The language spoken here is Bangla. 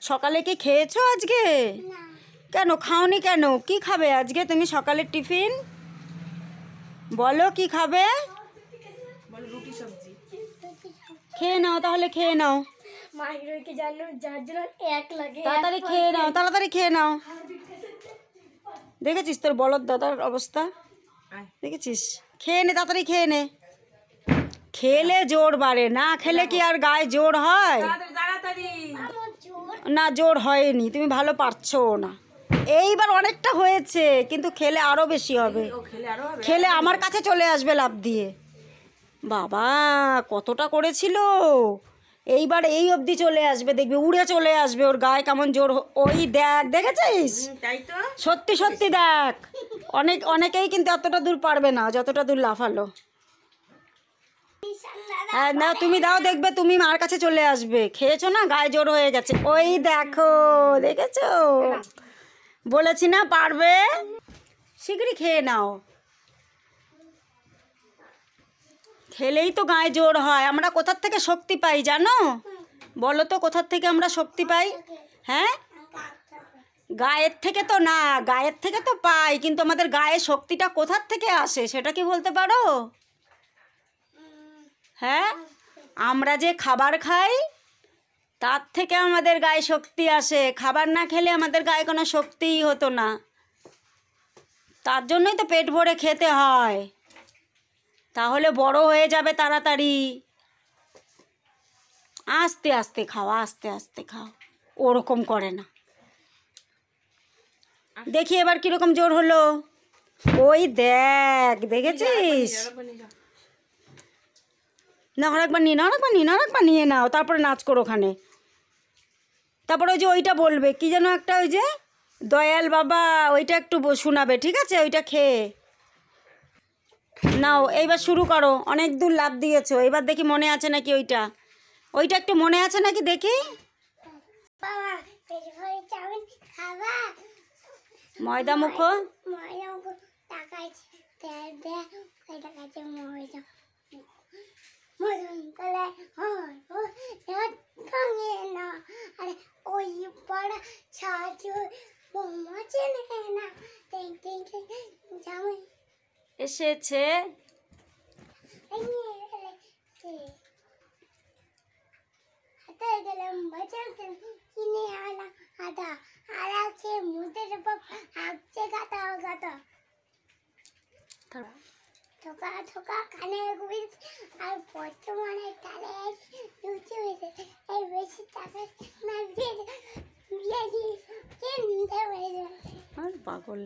সকালে কি খেয়েছো আজকে? কেন খাওনি কেন? কি খাবে আজকে তুমি সকালের টিফিন? বলো কি খাবে? রুটি সবজি খেয়ে নাও তাহলে, খেয়ে নাও, তাড়াতাড়ি খেয়ে নাও, তাড়াতাড়ি খেয়ে নাও। দেখেছিস তোর বলদ দাদার অবস্থা? দেখেছিস? খেয়ে নে, তাড়াতাড়ি খেয়ে নে। খেলে জোর বাড়ে, না খেলে কি আর গায়ে জোর হয়? না, জোর হয়নি, তুমি ভালো পারছো না। এইবার অনেকটা হয়েছে, কিন্তু খেলে আরো বেশি হবে। খেলে আমার কাছে চলে আসবে লাফ দিয়ে। বাবা কতটা করেছিল, এইবার এই অবধি চলে আসবে, দেখবি উড়ে চলে আসবে, ওর গায়ে কেমন জোর। ওই দেখ, দেখেছিস? সত্যি সত্যি দেখ, অনেকেই কিন্তু এতটা দূর পারবে না যতটা দূর লাফালো। হ্যাঁ না, তুমি দাও, দেখবে তুমি মার কাছে চলে আসবে। খেয়েছো না, গায়ে জোর হয়ে গেছে। ওই দেখো, দেখেছো? বলেছি না পারবে। শীঘ্রই খেয়ে নাও, খেলেই তো গায়ে জোর হয়। আমরা কোথার থেকে শক্তি পাই জানো? বলো তো কোথার থেকে আমরা শক্তি পাই? হ্যাঁ, গায়ের থেকে তো না, গায়ের থেকে তো পাই, কিন্তু আমাদের গায়ে শক্তিটা কোথার থেকে আসে সেটা কি বলতে পারো? হ্যাঁ, আমরা যে খাবার খাই তার থেকে আমাদের গায়ে শক্তি আসে। খাবার না খেলে আমাদের গায়ে কোনো শক্তিই হতো না। তার জন্যই তো পেট ভরে খেতে হয়, তাহলে বড় হয়ে যাবে তাড়াতাড়ি। আস্তে আস্তে খাও, আস্তে আস্তে খাও, ওরকম করে না। দেখি এবার কিরকম জোর হলো। ওই দেখ, দেখেছিস? না, আরেকবার নিয়ে নাও, আরেকবার নিয়ে নাও, আরেকবার নিয়ে নাও, তারপরে নাচ করো ওখানে। তারপরে ওই যে ওইটা বলবে কি যেন একটা, ওই যে দয়াল বাবা, ওইটা একটু শোনাবে, ঠিক আছে? ওইটা খেয়ে নাও। এইবার শুরু করো, অনেক দূর লাফ দিয়েছো, এবার দেখি মনে আছে নাকি ওইটা। ওইটা একটু মনে আছে নাকি দেখি। ময়দা মুখো, এসেছে। কানে আর বর্তমানে তালে লুচি হয়েছে, এই বেশি টাকা না দিয়ে আর পাগল।